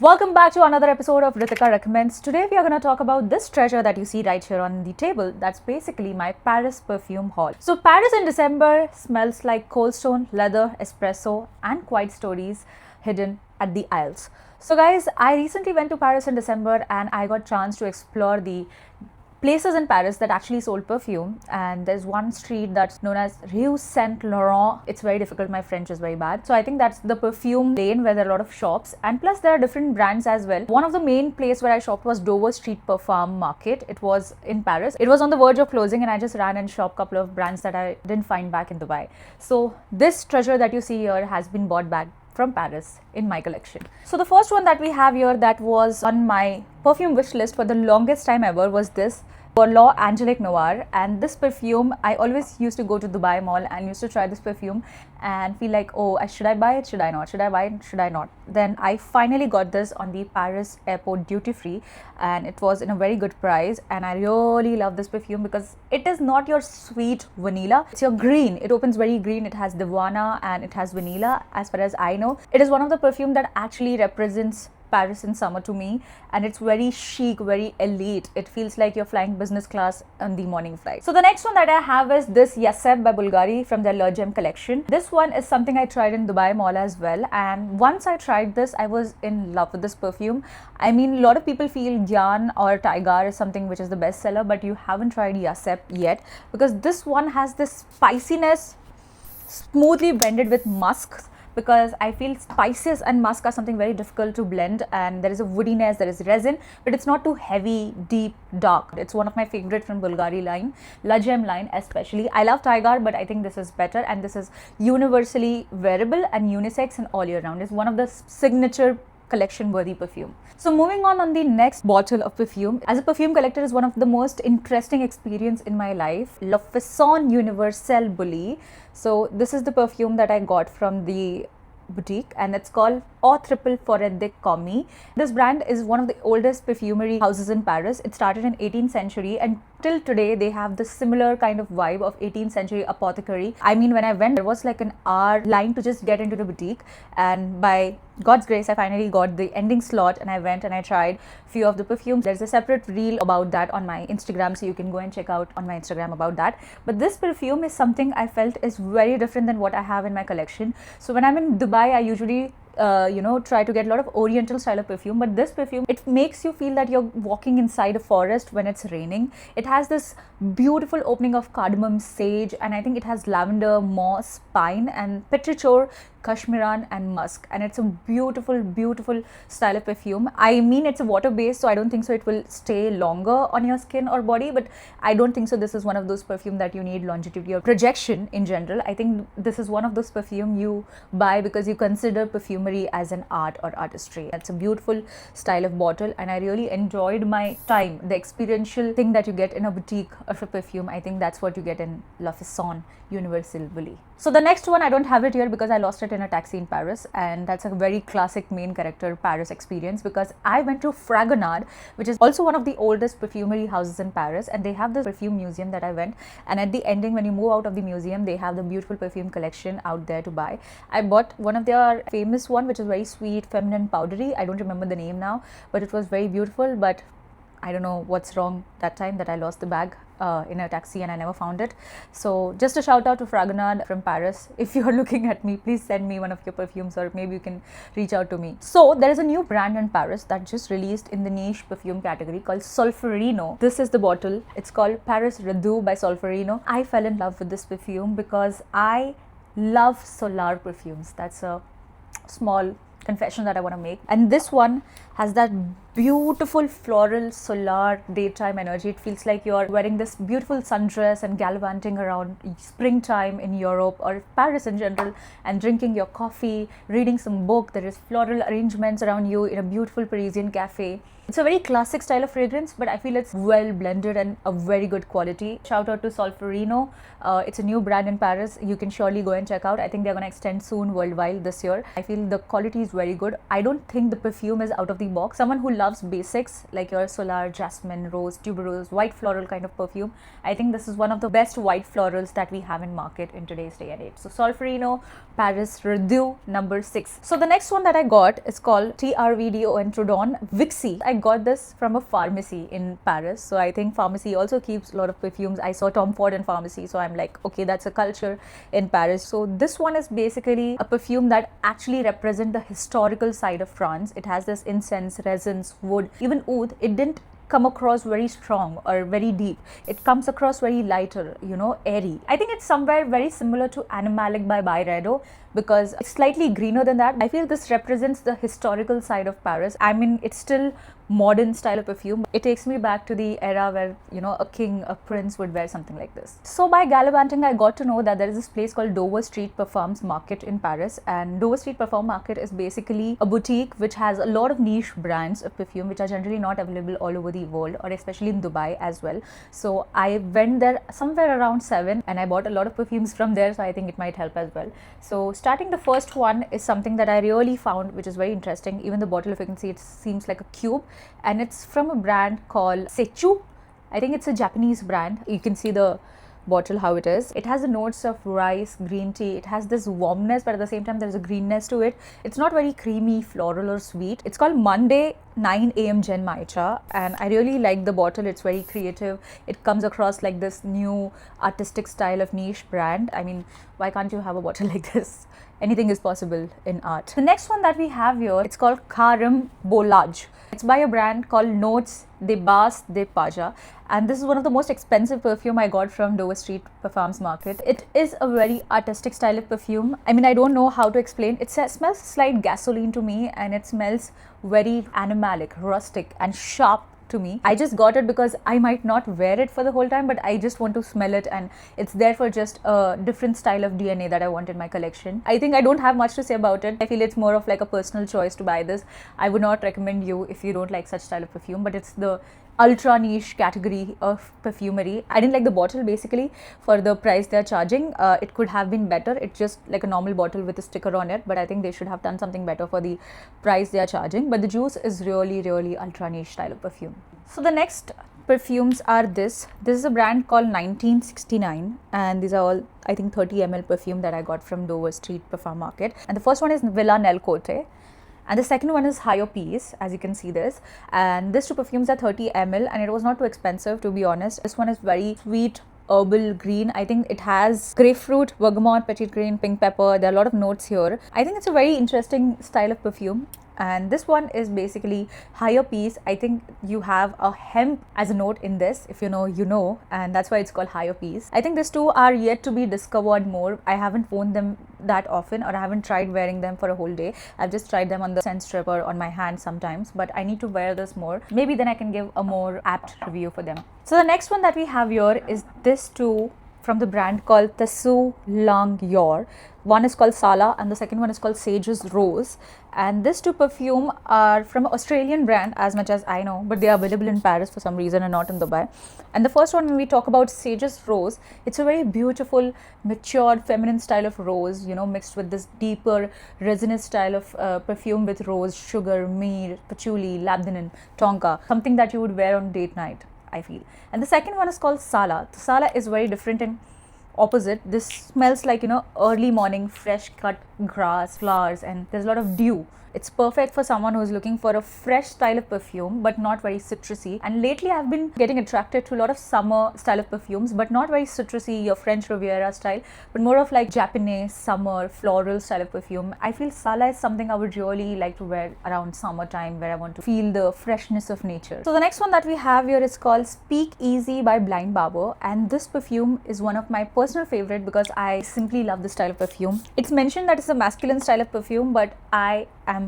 Welcome back to another episode of Ritika Recommends. Today we are going to talk about this treasure that you see right here on the table. That's basically my Paris perfume haul. So Paris in December smells like cold stone, leather, espresso and quiet stories hidden at the aisles. So guys, I recently went to Paris in December and I got chance to explore the places in Paris that actually sold perfume, and there's one street that's known as Rue Saint Laurent. It's very difficult, my French is very bad. So I think that's the perfume lane where there are a lot of shops, and plus there are different brands as well. One of the main place where I shopped was Dover Street Perfume Market. It was in Paris. It was on the verge of closing and I just ran and shopped a couple of brands that I didn't find back in Dubai. So this treasure that you see here has been bought back from Paris in my collection. So the first one that we have here that was on my perfume wish list for the longest time ever was this Bordeaux Angelique Noir, and this perfume, I always used to go to Dubai Mall and used to try this perfume and feel like, oh, should I buy it? Should I not? Should I buy it? Should I not? Then I finally got this on the Paris airport duty free and it was in a very good price, and I really love this perfume because it is not your sweet vanilla, it's your green. It opens very green, it has Divana and it has vanilla as far as I know. It is one of the perfume that actually represents Paris in summer to me, and it's very chic, very elite. It feels like you're flying business class on the morning flight. So the next one that I have is this Yaseb by Bulgari from their Le Gem collection. This one is something I tried in Dubai Mall as well, and once I tried this, I was in love with this perfume. I mean, a lot of people feel Gyan or Tiger is something which is the best seller, but you haven't tried Yaseb yet because this one has this spiciness smoothly blended with musk, because I feel spices and musk are something very difficult to blend, and there is a woodiness, there is resin, but it's not too heavy, deep, dark. It's one of my favorite from Bulgari line, La Gem line especially. I love Tiger, but I think this is better, and this is universally wearable and unisex and all year round. It's one of the signature collection worthy perfume. So moving on the next bottle of perfume. As a perfume collector, is one of the most interesting experience in my life. La Façon Universelle Bully. So this is the perfume that I got from the boutique and it's called Eau Triple Forêt de Commis. This brand is one of the oldest perfumery houses in Paris. It started in 18th century and till today they have this similar kind of vibe of 18th century apothecary. I mean, when I went, there was like an hour line to just get into the boutique, and by God's grace I finally got the ending slot and I went and I tried few of the perfumes. There's a separate reel about that on my Instagram, so you can go and check out on my Instagram about that. But this perfume is something I felt is very different than what I have in my collection. So when I'm in Dubai, I usually try to get a lot of oriental style of perfume, but this perfume, it makes you feel that you're walking inside a forest when it's raining. It has this beautiful opening of cardamom, sage, and I think it has lavender, moss, pine and petrichor, kashmiran and musk, and it's a beautiful style of perfume. I mean, it's a water based, so I don't think so it will stay longer on your skin or body, but I don't think so this is one of those perfume that you need longevity or projection in general. I think this is one of those perfume you buy because you consider perfumery as an art or artistry. It's a beautiful style of bottle and I really enjoyed my time. The experiential thing that you get in a boutique of a perfume, I think that's what you get in La Façon Universelle Bully. So the next one, I don't have it here because I lost it in a taxi in Paris, and that's a very classic main character Paris experience because I went to Fragonard, which is also one of the oldest perfumery houses in Paris, and they have this perfume museum that I went, and at the ending when you move out of the museum, they have the beautiful perfume collection out there to buy. I bought one of their famous one, which is very sweet, feminine, powdery. I don't remember the name now, but it was very beautiful, but I don't know what's wrong that time that I lost the bag in a taxi and I never found it. So just a shout out to Fragonard from Paris. If you're looking at me, please send me one of your perfumes or maybe you can reach out to me. So there is a new brand in Paris that just released in the niche perfume category called Solferino. This is the bottle. It's called Paris Redoux by Solferino. I fell in love with this perfume because I love solar perfumes. That's a small confession that I want to make, and this one has that beautiful floral solar daytime energy. It feels like you're wearing this beautiful sundress and gallivanting around springtime in Europe or Paris in general and drinking your coffee, reading some book. There is floral arrangements around you in a beautiful Parisian cafe. It's a very classic style of fragrance, but I feel it's well blended and a very good quality. Shout out to Solferino. It's a new brand in Paris. You can surely go and check out. I think they're going to extend soon worldwide this year. I feel the quality is very good. I don't think the perfume is out of the box. Someone who loves basics like your solar, jasmine, rose, tuberose, white floral kind of perfume, I think this is one of the best white florals that we have in market in today's day and age. So Solferino Paris Redu number 6. So the next one that I got is called TRVDO and Trudon Vixie. I got this from a pharmacy in Paris. So I think pharmacy also keeps a lot of perfumes. I saw Tom Ford in pharmacy, so I'm like, okay, that's a culture in Paris. So this one is basically a perfume that actually represents the historical side of France. It has this incense, resins, wood, even oud. It didn't come across very strong or very deep. It comes across very lighter, airy. I think it's somewhere very similar to Animalic by Byredo because it's slightly greener than that. I feel this represents the historical side of Paris. I mean, it's still modern style of perfume. It takes me back to the era where, a king, a prince would wear something like this. So by gallivanting, I got to know that there is this place called Dover Street Perfumes Market in Paris, and Dover Street Perfume Market is basically a boutique which has a lot of niche brands of perfume which are generally not available all over the world, or especially in Dubai as well. So I went there somewhere around 7 and I bought a lot of perfumes from there, so I think it might help as well. So starting the first one is something that I really found which is very interesting. Even the bottle, if you can see, it seems like a cube, and it's from a brand called Sechu. I think it's a Japanese brand. You can see the bottle how it is. It has the notes of rice, green tea. It has this warmness, but at the same time there's a greenness to it. It's not very creamy, floral or sweet. It's called Monday 9 AM Gen Maicha, and I really like the bottle. It's very creative. It comes across like this new artistic style of niche brand. I mean, why can't you have a bottle like this? Anything is possible in art. The next one that we have here, it's called Karim Bolage. It's by a brand called Notes de Bas de Paja, and this is one of the most expensive perfume I got from Dover Street Perfumes Market. It is a very artistic style of perfume. I mean, I don't know how to explain. It smells slight gasoline to me, and it smells very animalic, rustic and sharp to me. I just got it because I might not wear it for the whole time, but I just want to smell it, and it's there for just a different style of DNA that I want in my collection. I think I don't have much to say about it. I feel it's more of like a personal choice to buy this. I would not recommend you if you don't like such style of perfume, but it's the ultra niche category of perfumery. I didn't like the bottle basically for the price they're charging. It could have been better. It's just like a normal bottle with a sticker on it, but I think they should have done something better for the price they are charging. But the juice is really, really ultra niche style of perfume. So the next perfumes are this. This is a brand called 1969, and these are all, I think, 30 ml perfume that I got from Dover Street Perfume Market. And the first one is Villa Nel Cote, and the second one is Higher Peace, as you can see this. And these two perfumes are 30 ml, and it was not too expensive, to be honest. This one is very sweet, herbal green. I think it has grapefruit, bergamot, petit green, pink pepper. There are a lot of notes here. I think it's a very interesting style of perfume. And this one is basically Higher Peace. I think you have a hemp as a note in this. If you know, and that's why it's called Higher Peace. I think these two are yet to be discovered more. I haven't worn them that often, or I haven't tried wearing them for a whole day. I've just tried them on the scent strip or on my hand sometimes, but I need to wear this more. Maybe then I can give a more apt review for them. So the next one that we have here is this two from the brand called Tessu Lang Yor. One is called Sala and the second one is called Sage's Rose. And these two perfume are from an Australian brand, as much as I know, but they are available in Paris for some reason and not in Dubai. And the first one, when we talk about Sage's Rose, it's a very beautiful, matured, feminine style of rose, mixed with this deeper, resinous style of perfume with rose, sugar, myrrh, patchouli, labdanum, tonka, something that you would wear on date night, I feel. And the second one is called Sala. The Sala is very different and opposite. This smells like, early morning, fresh cut grass, flowers, and there's a lot of dew. It's perfect for someone who's looking for a fresh style of perfume, but not very citrusy. And lately I've been getting attracted to a lot of summer style of perfumes, but not very citrusy, your French Riviera style, but more of like Japanese summer floral style of perfume. I feel Sala is something I would really like to wear around summertime, where I want to feel the freshness of nature. So the next one that we have here is called Speak Easy by Blind Barber, and this perfume is one of my personal favorite because I simply love this style of perfume. It's mentioned that it's a masculine style of perfume, but I am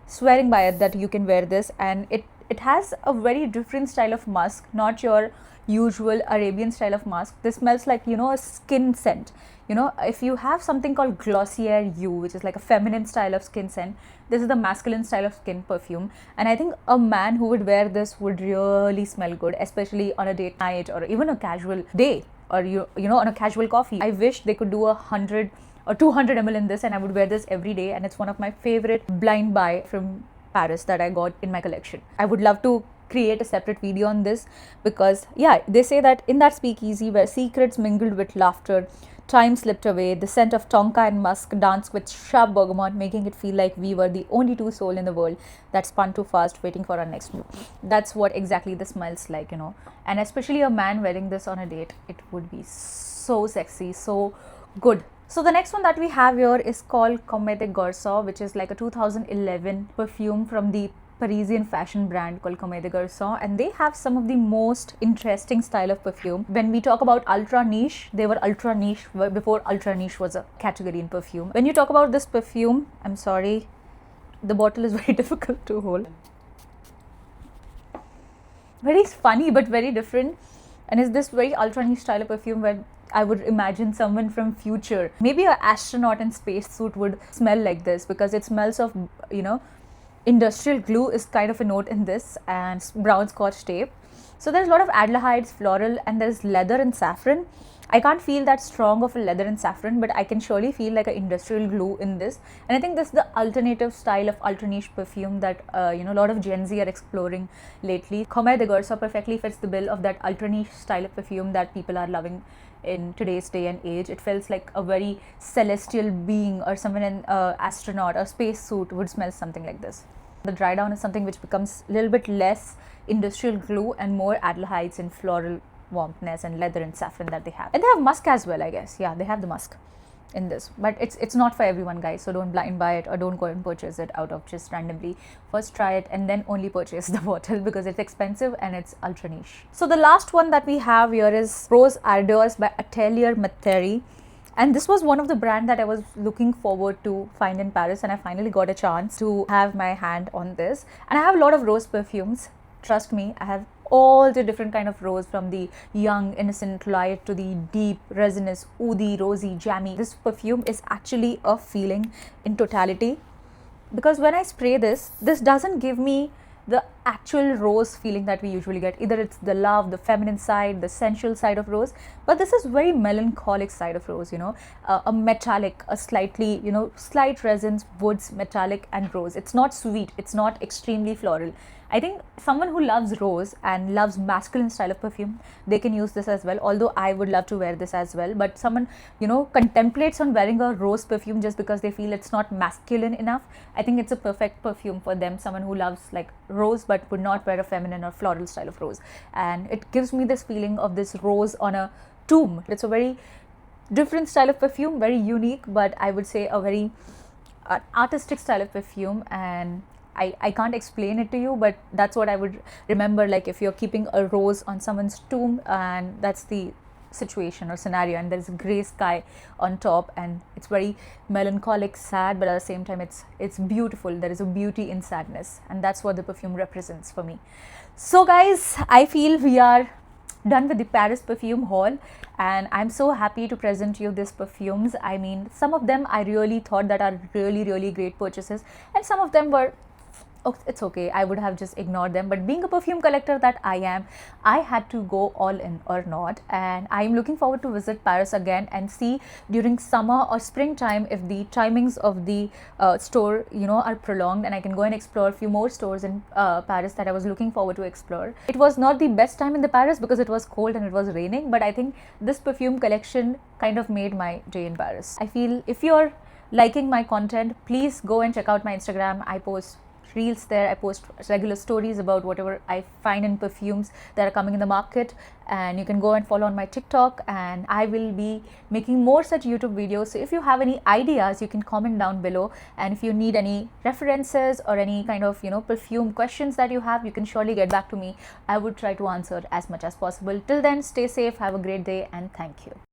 swearing by it that you can wear this, and it has a very different style of musk, not your usual Arabian style of musk. This smells like, a skin scent. If you have something called Glossier You, which is like a feminine style of skin scent, this is the masculine style of skin perfume. And I think a man who would wear this would really smell good, especially on a date night or even a casual day, or on a casual coffee. I wish they could do 100 or 200 ml in this, and I would wear this every day, and it's one of my favorite blind buy from Paris that I got in my collection. I would love to create a separate video on this because, yeah, they say that in that speakeasy where secrets mingled with laughter, time slipped away, the scent of tonka and musk danced with sharp bergamot, making it feel like we were the only two souls in the world that spun too fast, waiting for our next move. That's what exactly this smells like, you know. And especially a man wearing this on a date, it would be so sexy, so good. So the next one that we have here is called Comme des Garçons, which is like a 2011 perfume from the Parisian fashion brand called Comme des Garçons, and they have some of the most interesting style of perfume. When we talk about ultra niche, they were ultra niche before ultra niche was a category in perfume. When you talk about this perfume, I'm sorry, the bottle is very difficult to hold. Very funny but very different, and is this very ultra niche style of perfume where I would imagine someone from future, maybe an astronaut in spacesuit would smell like this, because it smells of, you know, industrial glue is kind of a note in this, and brown scotch tape. So there's a lot of aldehydes, floral, and there's leather and saffron. I can't feel that strong of a leather and saffron, but I can surely feel like an industrial glue in this. And I think this is the alternative style of ultra niche perfume that you know, a lot of Gen Z are exploring lately. Comme des Garçons perfectly fits the bill of that ultra niche style of perfume that people are loving in today's day and age. It feels like a very celestial being, or someone in astronaut or spacesuit would smell something like this. The dry down is something which becomes a little bit less industrial glue and more aldehydes and floral warmthness and leather and saffron that they have. And they have musk as well, I guess. Yeah, they have the musk in this, but it's not for everyone, guys, so don't blind buy it or don't go and purchase it out of just randomly. First try it and then only purchase the bottle, because it's expensive and it's ultra niche. So the last one that we have here is Rose Ardeurs by Atelier Matteri, and this was one of the brand that I was looking forward to find in Paris, and I finally got a chance to have my hand on this. And I have a lot of rose perfumes, trust me. I have all the different kind of rose, from the young innocent light to the deep resinous woody rosy jammy. This perfume is actually a feeling in totality, because when I spray this doesn't give me the actual rose feeling that we usually get. Either it's the love, the feminine side, the sensual side of rose, but this is very melancholic side of rose, you know, a metallic, a slightly, you know, slight resins, woods, metallic and rose. It's not sweet, it's not extremely floral. I think someone who loves rose and loves masculine style of perfume, they can use this as well, although I would love to wear this as well. But someone, you know, contemplates on wearing a rose perfume just because they feel it's not masculine enough, I think it's a perfect perfume for them, someone who loves like rose but would not wear a feminine or floral style of rose. And it gives me this feeling of this rose on a tomb. It's a very different style of perfume, very unique, but I would say a very artistic style of perfume, and I can't explain it to you, but that's what I would remember, like if you're keeping a rose on someone's tomb and that's the situation or scenario, and there's a gray sky on top and it's very melancholic, sad, but at the same time it's beautiful. There is a beauty in sadness, and that's what the perfume represents for me. So guys, I feel we are done with the Paris perfume haul, and I'm so happy to present you these perfumes. I mean, some of them I really thought that are really great purchases, and some of them were, oh, it's okay, I would have just ignored them. But being a perfume collector that I am, I had to go all in or not, and I'm looking forward to visit Paris again and see during summer or springtime if the timings of the store, you know, are prolonged, and I can go and explore a few more stores in Paris that I was looking forward to explore. It was not the best time in the Paris because it was cold and it was raining, but I think this perfume collection kind of made my day in Paris. I feel if you're liking my content, please go and check out my Instagram. I post reels there, I post regular stories about whatever I find in perfumes that are coming in the market, and you can go and follow on my TikTok, and I will be making more such YouTube videos. So if you have any ideas, you can comment down below, and if you need any references or any kind of, you know, perfume questions that you have, you can surely get back to me. I would try to answer as much as possible. Till then, stay safe, have a great day, and thank you.